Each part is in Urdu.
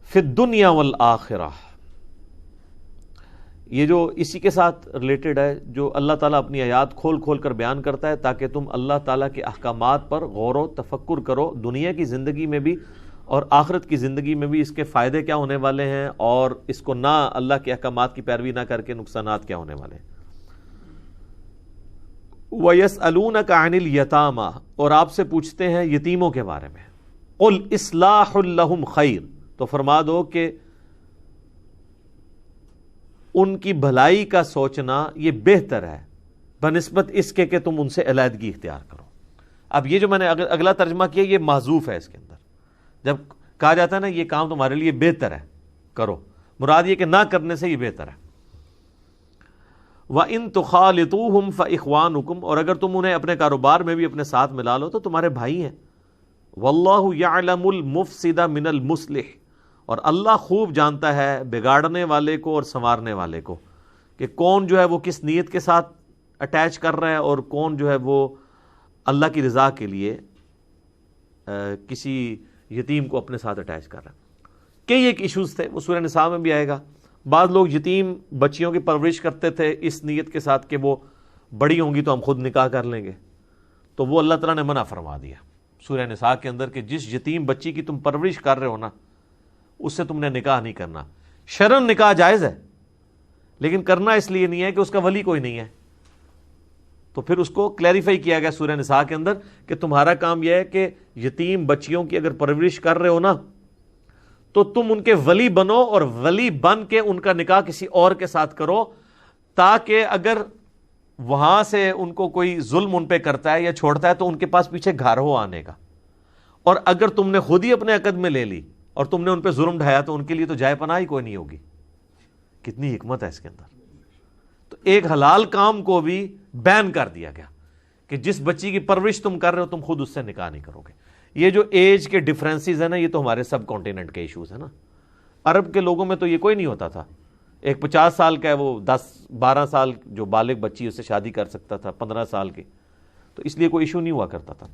فی الدنیا والآخرہ، یہ جو اسی کے ساتھ ریلیٹڈ ہے، جو اللہ تعالیٰ اپنی آیات کھول کھول کر بیان کرتا ہے تاکہ تم اللہ تعالیٰ کے احکامات پر غور و تفکر کرو، دنیا کی زندگی میں بھی اور آخرت کی زندگی میں بھی اس کے فائدے کیا ہونے والے ہیں، اور اس کو نہ اللہ کے احکامات کی پیروی نہ کر کے نقصانات کیا ہونے والے ہیں۔ وَيَسْأَلُونَكَ عَنِ الْيَتَامَى، اور آپ سے پوچھتے ہیں یتیموں کے بارے میں، قُلْ إِصْلَاحٌ لَهُمْ خَيْرٌ، تو فرما دو کہ ان کی بھلائی کا سوچنا یہ بہتر ہے بنسبت اس کے کہ تم ان سے علیحدگی اختیار کرو۔ اب یہ جو میں نے اگلا ترجمہ کیا یہ محذوف ہے، اس کے اندر جب کہا جاتا ہے نا یہ کام تمہارے لیے بہتر ہے کرو، مراد یہ کہ نہ کرنے سے یہ بہتر ہے۔ وَإِن تُخَالِطُوهُمْ فَإِخْوَانُكُمْ، اور اگر تم انہیں اپنے کاروبار میں بھی اپنے ساتھ ملا لو تو تمہارے بھائی ہیں۔ وَاللَّهُ يَعْلَمُ الْمُفْسِدَ مِنَ الْمُصْلِحِ، اور اللہ خوب جانتا ہے بگاڑنے والے کو اور سنوارنے والے کو، کہ کون جو ہے وہ کس نیت کے ساتھ اٹیچ کر رہا ہے اور کون جو ہے وہ اللہ کی رضا کے لیے کسی یتیم کو اپنے ساتھ اٹیچ کر رہا ہے۔ کئی ایک ایشوز تھے، وہ سورہ نساء میں بھی آئے گا۔ بعض لوگ یتیم بچیوں کی پرورش کرتے تھے اس نیت کے ساتھ کہ وہ بڑی ہوں گی تو ہم خود نکاح کر لیں گے، تو وہ اللہ تعالیٰ نے منع فرما دیا سورہ نساء کے اندر کہ جس یتیم بچی کی تم پرورش کر رہے ہو نا اس سے تم نے نکاح نہیں کرنا۔ شرعاً نکاح جائز ہے لیکن کرنا اس لیے نہیں ہے کہ اس کا ولی کوئی نہیں ہے، تو پھر اس کو کلیریفائی کیا گیا سورہ نساء کے اندر کہ تمہارا کام یہ ہے کہ یتیم بچیوں کی اگر پرورش کر رہے ہو نا تو تم ان کے ولی بنو، اور ولی بن کے ان کا نکاح کسی اور کے ساتھ کرو، تاکہ اگر وہاں سے ان کو کوئی ظلم ان پہ کرتا ہے یا چھوڑتا ہے تو ان کے پاس پیچھے گھر ہو آنے کا، اور اگر تم نے خود ہی اپنے عقد میں لے لی اور تم نے ان پہ ظلم ڈھایا تو ان کے لیے تو جائے پناہ ہی کوئی نہیں ہوگی۔ کتنی حکمت ہے اس کے اندر۔ تو ایک حلال کام کو بھی بین کر دیا گیا کہ جس بچی کی پرورش تم کر رہے ہو تم خود اس سے نکاح نہیں کرو گے۔ یہ جو ایج کے ڈفرینسز ہیں نا، یہ تو ہمارے سب کانٹیننٹ کے ایشوز ہیں نا۔ عرب کے لوگوں میں تو یہ کوئی نہیں ہوتا تھا، ایک 50 سال کا ہے وہ 10-12 سال جو بالغ بچی اس سے شادی کر سکتا تھا، 15 سال کی، تو اس لیے کوئی ایشو نہیں ہوا کرتا تھا۔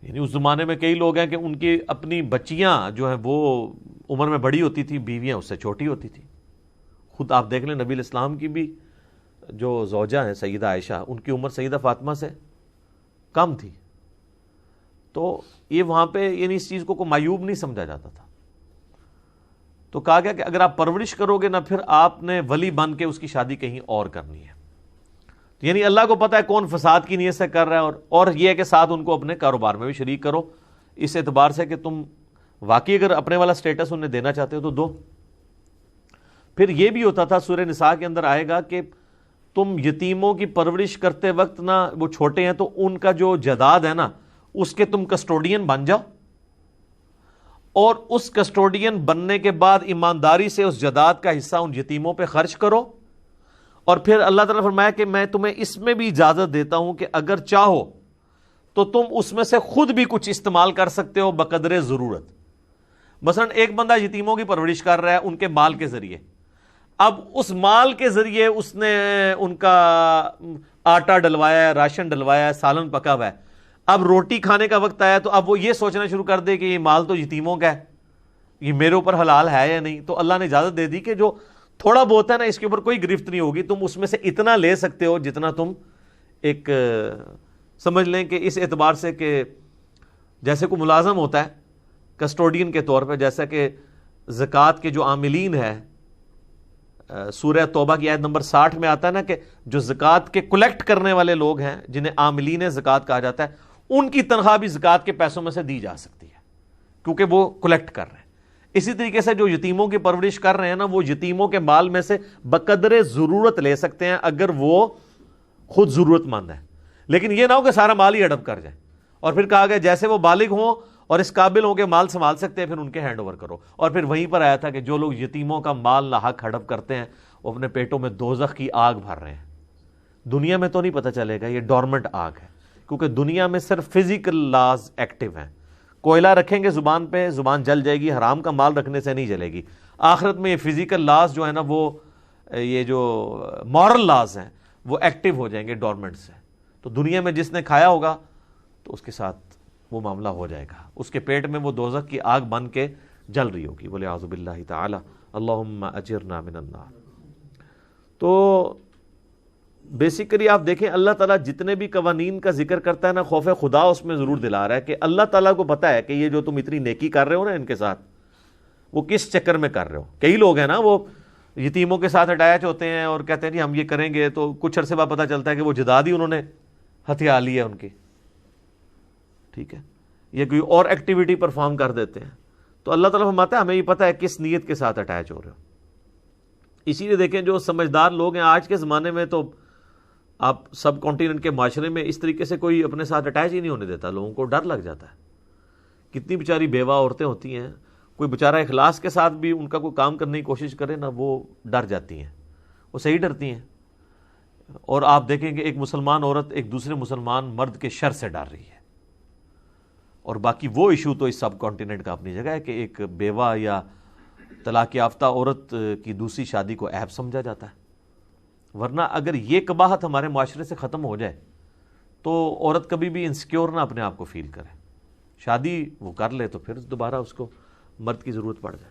یعنی اس زمانے میں کئی لوگ ہیں کہ ان کی اپنی بچیاں جو ہیں وہ عمر میں بڑی ہوتی تھی، بیویاں اس سے چھوٹی ہوتی تھی۔ خود آپ دیکھ لیں نبی الاسلام کی بھی جو زوجہ ہیں سیدہ عائشہ، ان کی عمر سیدہ فاطمہ سے کم تھی، تو یہ وہاں پہ یعنی اس چیز کو معیوب نہیں سمجھا جاتا تھا۔ تو کہا گیا کہ اگر آپ پرورش کرو گے نا پھر آپ نے ولی بن کے اس کی شادی کہیں اور کرنی ہے۔ یعنی اللہ کو پتہ ہے کون فساد کی نیت سے کر رہا ہے، اور یہ ہے کہ ساتھ ان کو اپنے کاروبار میں بھی شریک کرو، اس اعتبار سے کہ تم واقعی اگر اپنے والا سٹیٹس انہیں دینا چاہتے ہو تو دو۔ پھر یہ بھی ہوتا تھا، سورہ نساء کے اندر آئے گا کہ تم یتیموں کی پرورش کرتے وقت نا وہ چھوٹے ہیں تو ان کا جو جائیداد ہے نا اس کے تم کسٹوڈین بن جاؤ، اور اس کسٹوڈین بننے کے بعد ایمانداری سے اس جائیداد کا حصہ ان یتیموں پہ خرچ کرو۔ اور پھر اللہ تعالیٰ نے فرمایا کہ میں تمہیں اس میں بھی اجازت دیتا ہوں کہ اگر چاہو تو تم اس میں سے خود بھی کچھ استعمال کر سکتے ہو بقدر ضرورت۔ مثلا ایک بندہ یتیموں کی پرورش کر رہا ہے ان کے مال کے ذریعے، اب اس مال کے ذریعے اس نے ان کا آٹا ڈلوایا ہے، راشن ڈلوایا ہے، سالن پکا ہوا ہے، اب روٹی کھانے کا وقت آیا تو اب وہ یہ سوچنا شروع کر دے کہ یہ مال تو یتیموں کا ہے، یہ میرے اوپر حلال ہے یا نہیں، تو اللہ نے اجازت دے دی کہ جو تھوڑا بہت ہے نا اس کے اوپر کوئی گرفت نہیں ہوگی، تم اس میں سے اتنا لے سکتے ہو جتنا تم ایک سمجھ لیں کہ اس اعتبار سے کہ جیسے کوئی ملازم ہوتا ہے کسٹوڈین کے طور پہ، جیسا کہ زکوٰۃ کے جو عاملین ہے، سورہ توبہ کی آیت نمبر 60 میں آتا ہے نا کہ جو زکوٰۃ کے کلیکٹ کرنے والے لوگ ہیں جنہیں عاملین زکوٰۃ کہا جاتا ہے، ان کی تنخواہ بھی زکوٰۃ کے پیسوں میں سے دی جا سکتی ہے کیونکہ وہ کلیکٹ کر رہے ہیں۔ اسی طریقے سے جو یتیموں کی پرورش کر رہے ہیں نا وہ یتیموں کے مال میں سے بقدر ضرورت لے سکتے ہیں اگر وہ خود ضرورت مند ہے، لیکن یہ نہ ہو کہ سارا مال ہی ہڑپ کر جائے۔ اور پھر کہا گیا جیسے وہ بالغ ہوں اور اس قابل ہوں کہ مال سنبھال سکتے ہیں پھر ان کے ہینڈ اوور کرو۔ اور پھر وہیں پر آیا تھا کہ جو لوگ یتیموں کا مال ناحق ہڑپ کرتے ہیں وہ اپنے پیٹوں میں دوزخ کی آگ بھر رہے ہیں۔ دنیا میں تو نہیں پتہ چلے گا، یہ ڈورمنٹ آگ ہے، کیونکہ دنیا میں صرف فزیکل لاز ایکٹیو ہیں۔ کوئلہ رکھیں گے زبان پہ، زبان جل جائے گی، حرام کا مال رکھنے سے نہیں جلے گی۔ آخرت میں یہ فزیکل لاز جو ہے نا وہ یہ جو مورل لاز ہیں وہ ایکٹیو ہو جائیں گے ڈورمنٹ سے۔ تو دنیا میں جس نے کھایا ہوگا تو اس کے ساتھ وہ معاملہ ہو جائے گا، اس کے پیٹ میں وہ دوزخ کی آگ بن کے جل رہی ہوگی، بولے اعوذ باللہ تعالی اللہم اجرنا من النار۔ تو بیسیکلی آپ دیکھیں اللہ تعالیٰ جتنے بھی قوانین کا ذکر کرتا ہے نا، خوف خدا اس میں ضرور دلا رہا ہے کہ اللہ تعالیٰ کو پتا ہے کہ یہ جو تم اتنی نیکی کر رہے ہو نا ان کے ساتھ، وہ کس چکر میں کر رہے ہو۔ کئی لوگ ہیں نا وہ یتیموں کے ساتھ اٹیچ ہوتے ہیں اور کہتے ہیں جی ہم یہ کریں گے، تو کچھ عرصے بعد پتہ چلتا ہے کہ وہ جداد ہی انہوں نے ہتھیار لی ہے ان کی، ٹھیک ہے، یا کوئی اور ایکٹیویٹی پرفارم کر دیتے ہیں۔ تو اللہ تعالیٰ فرماتا ہے ہمیں یہ پتہ ہے کس نیت کے ساتھ اٹیچ ہو رہے ہو۔ اسی لیے دیکھیں جو سمجھدار لوگ ہیں آج کے زمانے میں، تو آپ سب کانٹیننٹ کے معاشرے میں اس طریقے سے کوئی اپنے ساتھ اٹیچ ہی نہیں ہونے دیتا، لوگوں کو ڈر لگ جاتا ہے۔ کتنی بیچاری بیوہ عورتیں ہوتی ہیں، کوئی بیچارہ اخلاص کے ساتھ بھی ان کا کوئی کام کرنے کی کوشش کرے نا، وہ ڈر جاتی ہیں، وہ صحیح ڈرتی ہیں۔ اور آپ دیکھیں کہ ایک مسلمان عورت ایک دوسرے مسلمان مرد کے شر سے ڈر رہی ہے، اور باقی وہ ایشو تو اس سب کانٹیننٹ کا اپنی جگہ ہے کہ ایک بیوہ یا طلاق یافتہ عورت کی دوسری شادی کو عیب سمجھا جاتا ہے۔ ورنہ اگر یہ قباحت ہمارے معاشرے سے ختم ہو جائے تو عورت کبھی بھی انسیکیور نہ اپنے آپ کو فیل کرے، شادی وہ کر لے تو پھر دوبارہ اس کو مرد کی ضرورت پڑ جائے۔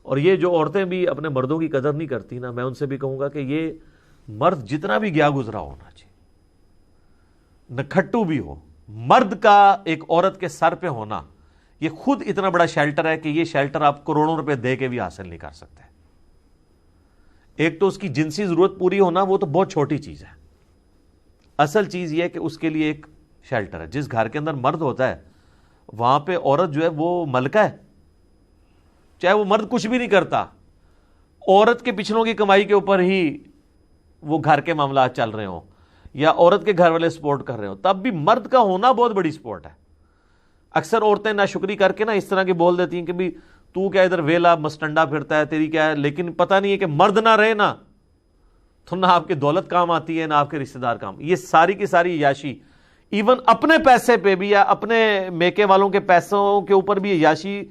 اور یہ جو عورتیں بھی اپنے مردوں کی قدر نہیں کرتی نا، میں ان سے بھی کہوں گا کہ یہ مرد جتنا بھی گیا گزرا ہونا چاہیے، نکھٹو بھی ہو، مرد کا ایک عورت کے سر پہ ہونا یہ خود اتنا بڑا شیلٹر ہے کہ یہ شیلٹر آپ کروڑوں روپے دے کے بھی حاصل نہیں کر سکتے۔ ایک تو اس کی جنسی ضرورت پوری ہونا، وہ تو بہت چھوٹی چیز ہے، اصل چیز یہ ہے کہ اس کے لیے ایک شیلٹر ہے۔ جس گھر کے اندر مرد ہوتا ہے وہاں پہ عورت جو ہے وہ ملکہ ہے، چاہے وہ مرد کچھ بھی نہیں کرتا، عورت کے پچھلوں کی کمائی کے اوپر ہی وہ گھر کے معاملات چل رہے ہوں یا عورت کے گھر والے سپورٹ کر رہے ہوں، تب بھی مرد کا ہونا بہت بڑی سپورٹ ہے۔ اکثر عورتیں ناشکری کر کے نا اس طرح کی بول دیتی ہیں کہ بھی تو کیا ادھر ویلا مسٹنڈا پھرتا ہے، تیری کیا ہے، لیکن پتہ نہیں ہے کہ مرد نہ رہے نا تو نہ آپ کی دولت کام آتی ہے نہ آپ کے رشتہ دار کام۔ یہ ساری کی ساری عیاشی، ایون اپنے پیسے پہ بھی یا اپنے میکے والوں کے پیسوں کے اوپر بھی عیاشی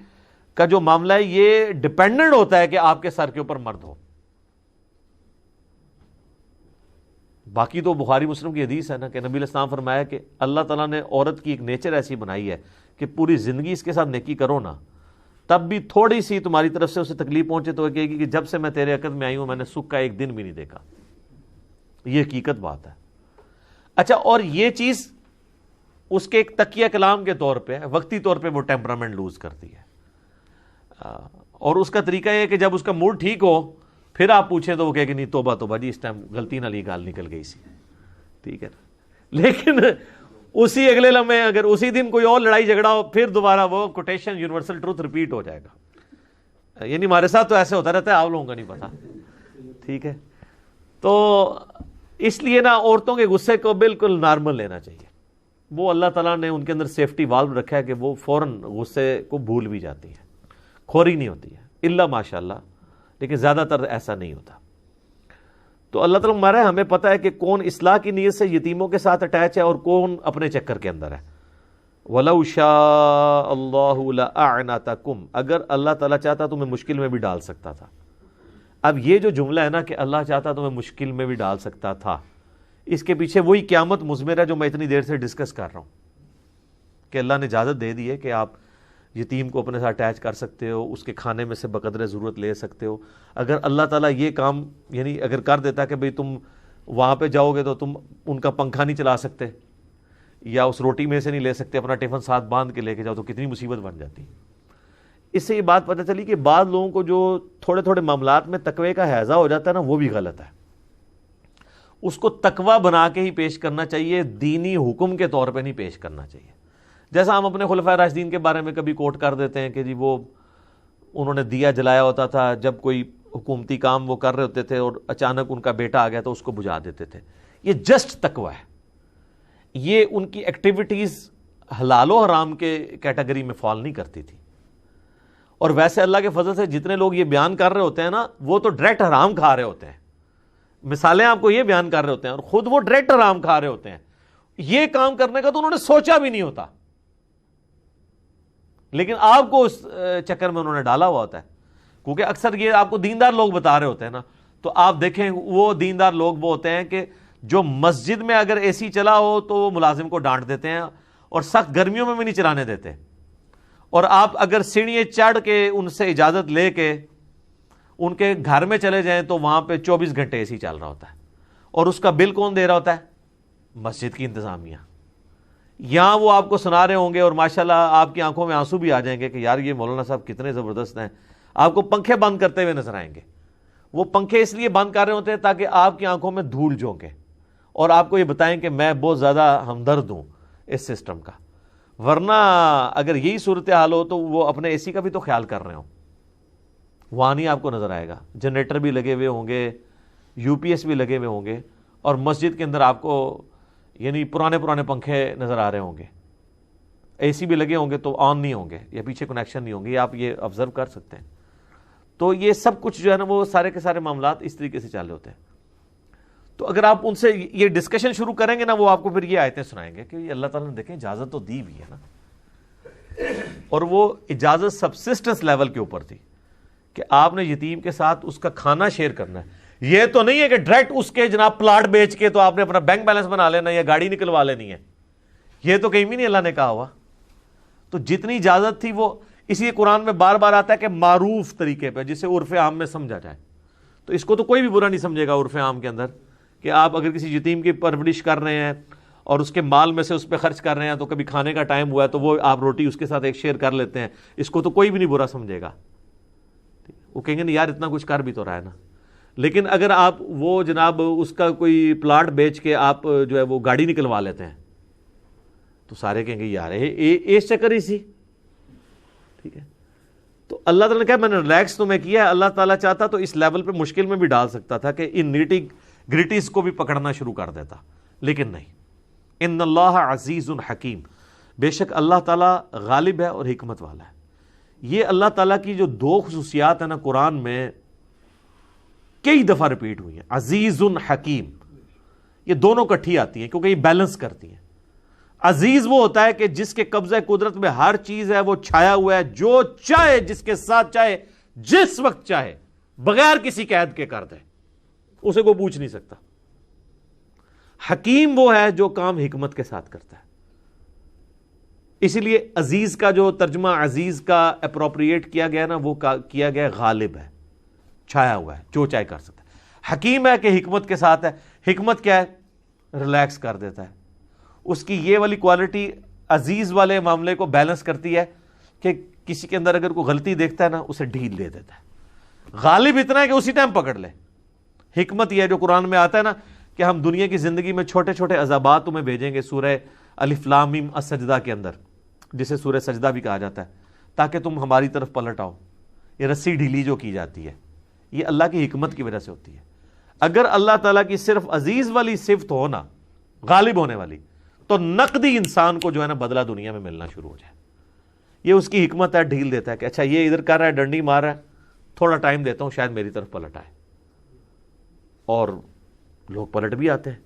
کا جو معاملہ ہے یہ ڈیپینڈنٹ ہوتا ہے کہ آپ کے سر کے اوپر مرد ہو۔ باقی تو بخاری مسلم کی حدیث ہے نا کہ نبی علیہ السلام فرمایا کہ اللہ تعالیٰ نے عورت کی ایک نیچر ایسی بنائی ہے کہ پوری زندگی اس کے ساتھ نیکی کرو نا، تب بھی تھوڑی سی تمہاری طرف سے اسے تکلیف پہنچے تو وہ کہے گی کہ جب سے میں تیرے عقد میں آئی ہوں میں نے سکھ کا ایک دن بھی نہیں دیکھا۔ یہ حقیقت بات ہے۔ اچھا، اور یہ چیز اس کے ایک تکیہ کلام کے طور پہ وقتی طور پہ وہ ٹیمپرامنٹ لوز کرتی ہے، اور اس کا طریقہ یہ ہے کہ جب اس کا موڈ ٹھیک ہو پھر آپ پوچھیں تو وہ کہے کہ نہیں توبہ توبہ جی اس ٹائم غلطی نہ لی گال نکل گئی سی، ٹھیک ہے نا۔ لیکن اسی اگلے لمحے اگر اسی دن کوئی اور لڑائی جھگڑا ہو پھر دوبارہ وہ کوٹیشن یونیورسل ٹروتھ ریپیٹ ہو جائے گا۔ یعنی ہمارے ساتھ تو ایسے ہوتا رہتا ہے، آپ لوگوں کا نہیں پتا، ٹھیک ہے۔ تو اس لیے نا عورتوں کے غصے کو بالکل نارمل لینا چاہیے۔ وہ اللہ تعالیٰ نے ان کے اندر سیفٹی والو رکھا ہے کہ وہ فوراً غصے کو بھول بھی جاتی ہے، کھوری نہیں ہوتی ہے، الا ماشاء اللہ، لیکن زیادہ تر ایسا نہیں ہوتا۔ تو اللہ تعالیٰ ہمارا ہمیں پتہ ہے کہ کون اصلاح کی نیت سے یتیموں کے ساتھ اٹیچ ہے اور کون اپنے چکر کے اندر ہے۔ وَلَوْ شَاءَ اللَّهُ لَأَعْنَتَكُمْ، اگر اللہ تعالیٰ چاہتا تمہیں مشکل میں بھی ڈال سکتا تھا۔ اب یہ جو جملہ ہے نا کہ اللہ چاہتا تمہیں مشکل میں بھی ڈال سکتا تھا، اس کے پیچھے وہی قیامت مضمر ہے جو میں اتنی دیر سے ڈسکس کر رہا ہوں کہ اللہ نے اجازت دے دی ہے کہ آپ یتیم کو اپنے ساتھ اٹیچ کر سکتے ہو، اس کے کھانے میں سے بقدر ضرورت لے سکتے ہو۔ اگر اللہ تعالیٰ یہ کام یعنی اگر کر دیتا کہ بھئی تم وہاں پہ جاؤ گے تو تم ان کا پنکھا نہیں چلا سکتے یا اس روٹی میں سے نہیں لے سکتے، اپنا ٹفن ساتھ باندھ کے لے کے جاؤ، تو کتنی مصیبت بن جاتی۔ اس سے یہ بات پتہ چلی کہ بعض لوگوں کو جو تھوڑے تھوڑے معاملات میں تقوی کا حیضہ ہو جاتا ہے نا، وہ بھی غلط ہے۔ اس کو تقوی بنا کے ہی پیش کرنا چاہیے، دینی حکم کے طور پہ نہیں پیش کرنا چاہیے۔ جیسا ہم اپنے خلفائے راشدین کے بارے میں کبھی کوٹ کر دیتے ہیں کہ جی وہ انہوں نے دیا جلایا ہوتا تھا جب کوئی حکومتی کام وہ کر رہے ہوتے تھے اور اچانک ان کا بیٹا آ گیا تو اس کو بجھا دیتے تھے۔ یہ جسٹ تقوی ہے، یہ ان کی ایکٹیویٹیز حلال و حرام کے کیٹیگری میں فال نہیں کرتی تھی۔ اور ویسے اللہ کے فضل سے جتنے لوگ یہ بیان کر رہے ہوتے ہیں نا، وہ تو ڈائریکٹ حرام کھا رہے ہوتے ہیں۔ مثالیں آپ کو یہ بیان کر رہے ہوتے ہیں اور خود وہ ڈائریکٹ حرام کھا رہے ہوتے ہیں۔ یہ کام کرنے کا تو انہوں نے سوچا بھی نہیں ہوتا، لیکن آپ کو اس چکر میں انہوں نے ڈالا ہوا ہوتا ہے، کیونکہ اکثر یہ آپ کو دیندار لوگ بتا رہے ہوتے ہیں نا، تو آپ دیکھیں وہ دیندار لوگ وہ ہوتے ہیں کہ جو مسجد میں اگر اے سی چلا ہو تو وہ ملازم کو ڈانٹ دیتے ہیں اور سخت گرمیوں میں بھی نہیں چلانے دیتے، اور آپ اگر سیڑھیاں چڑھ کے ان سے اجازت لے کے ان کے گھر میں چلے جائیں تو وہاں پہ 24 گھنٹے اے سی چل رہا ہوتا ہے، اور اس کا بل کون دے رہا ہوتا ہے؟ مسجد کی انتظامیہ۔ یہاں وہ آپ کو سنا رہے ہوں گے اور ماشاءاللہ آپ کی آنکھوں میں آنسو بھی آ جائیں گے کہ یار یہ مولانا صاحب کتنے زبردست ہیں، آپ کو پنکھے بند کرتے ہوئے نظر آئیں گے۔ وہ پنکھے اس لیے بند کر رہے ہوتے ہیں تاکہ آپ کی آنکھوں میں دھول جھونکے اور آپ کو یہ بتائیں کہ میں بہت زیادہ ہمدرد ہوں اس سسٹم کا، ورنہ اگر یہی صورتحال ہو تو وہ اپنے اے سی کا بھی تو خیال کر رہے ہوں، وہاں نہیں آپ کو نظر آئے گا۔ جنریٹر بھی لگے ہوئے ہوں گے، یو پی ایس بھی لگے ہوئے ہوں گے، اور مسجد کے اندر آپ کو یعنی پرانے پنکھے نظر آ رہے ہوں گے، اے سی بھی لگے ہوں گے تو آن نہیں ہوں گے یا پیچھے کنیکشن نہیں ہوں گے، آپ یہ آبزرو کر سکتے ہیں۔ تو یہ سب کچھ جو ہے نا وہ سارے کے سارے معاملات اس طریقے سے چل رہے ہوتے ہیں۔ تو اگر آپ ان سے یہ ڈسکشن شروع کریں گے نا، وہ آپ کو پھر یہ آیتیں سنائیں گے کہ یہ اللہ تعالیٰ نے دیکھیں اجازت تو دی ہوئی ہے نا، اور وہ اجازت سبسسٹنس لیول کے اوپر تھی کہ آپ نے یتیم کے ساتھ اس کا کھانا شیئر کرنا ہے۔ یہ تو نہیں ہے کہ ڈائریکٹ اس کے جناب پلاٹ بیچ کے تو آپ نے اپنا بینک بیلنس بنا لینا یا گاڑی نکلوا لینی ہے، یہ تو کہیں بھی نہیں اللہ نے کہا ہوا۔ تو جتنی اجازت تھی وہ اسی لیے قرآن میں بار بار آتا ہے کہ معروف طریقے پہ، جسے عرف عام میں سمجھا جائے۔ تو اس کو تو کوئی بھی برا نہیں سمجھے گا عرف عام کے اندر کہ آپ اگر کسی یتیم کی پرورش کر رہے ہیں اور اس کے مال میں سے اس پہ خرچ کر رہے ہیں، تو کبھی کھانے کا ٹائم ہوا ہے تو وہ آپ روٹی اس کے ساتھ ایک شیئر کر لیتے ہیں، اس کو تو کوئی بھی نہیں برا سمجھے گا۔ وہ کہیں گے نہیں یار اتنا کچھ کر بھی تو رہا ہے نا۔ لیکن اگر آپ وہ جناب اس کا کوئی پلاٹ بیچ کے آپ جو ہے وہ گاڑی نکلوا لیتے ہیں تو سارے کہیں گے یار اس چکر ہی سی، ٹھیک ہے۔ تو اللہ تعالیٰ نے کہا میں نے ریلیکس تمہیں کیا ہے۔ اللہ تعالیٰ چاہتا تو اس لیول پہ مشکل میں بھی ڈال سکتا تھا کہ ان نیٹی گریٹیز کو بھی پکڑنا شروع کر دیتا، لیکن نہیں۔ ان اللہ عزیز حکیم، بے شک اللہ تعالیٰ غالب ہے اور حکمت والا ہے۔ یہ اللہ تعالیٰ کی جو دو خصوصیات ہیں نا قرآن میں کئی دفعہ ریپیٹ ہوئی ہیں، عزیز حکیم، یہ دونوں کٹھی آتی ہیں کیونکہ یہ بیلنس کرتی ہیں۔ عزیز وہ ہوتا ہے کہ جس کے قبضہ قدرت میں ہر چیز ہے، وہ چھایا ہوا ہے، جو چاہے جس کے ساتھ چاہے جس وقت چاہے بغیر کسی قید کے کر دے، اسے کوئی پوچھ نہیں سکتا۔ حکیم وہ ہے جو کام حکمت کے ساتھ کرتا ہے۔ اسی لیے عزیز کا جو ترجمہ عزیز کا اپروپریٹ کیا گیا نا، وہ کیا گیا غالب ہے، چھایا ہوا ہے، جو چاہے کر سکتا ہے۔ حکیم ہے کہ حکمت کے ساتھ ہے۔ حکمت کیا ہے؟ ریلیکس کر دیتا ہے۔ اس کی یہ والی کوالٹی عزیز والے معاملے کو بیلنس کرتی ہے کہ کسی کے اندر اگر کوئی غلطی دیکھتا ہے نا، اسے ڈھیل دے دیتا ہے۔ غالب اتنا ہے کہ اسی ٹائم پکڑ لے۔ حکمت یہ ہے جو قرآن میں آتا ہے نا کہ ہم دنیا کی زندگی میں چھوٹے چھوٹے عذابات تمہیں بھیجیں گے، سورہ الف لام میم السجدہ کے اندر، جسے سورہ سجدہ بھی کہا جاتا ہے، تاکہ تم ہماری طرف پلٹ آؤ۔ یہ رسی ڈھیلی جو کی جاتی ہے، یہ اللہ کی حکمت کی وجہ سے ہوتی ہے۔ اگر اللہ تعالیٰ کی صرف عزیز والی صفت ہو نا، غالب ہونے والی، تو نقدی انسان کو جو ہے نا بدلہ دنیا میں ملنا شروع ہو جائے۔ یہ اس کی حکمت ہے، ڈھیل دیتا ہے کہ اچھا یہ ادھر کر رہا ہے، ڈنڈی مار رہا ہے، تھوڑا ٹائم دیتا ہوں شاید میری طرف پلٹ آئے، اور لوگ پلٹ بھی آتے ہیں۔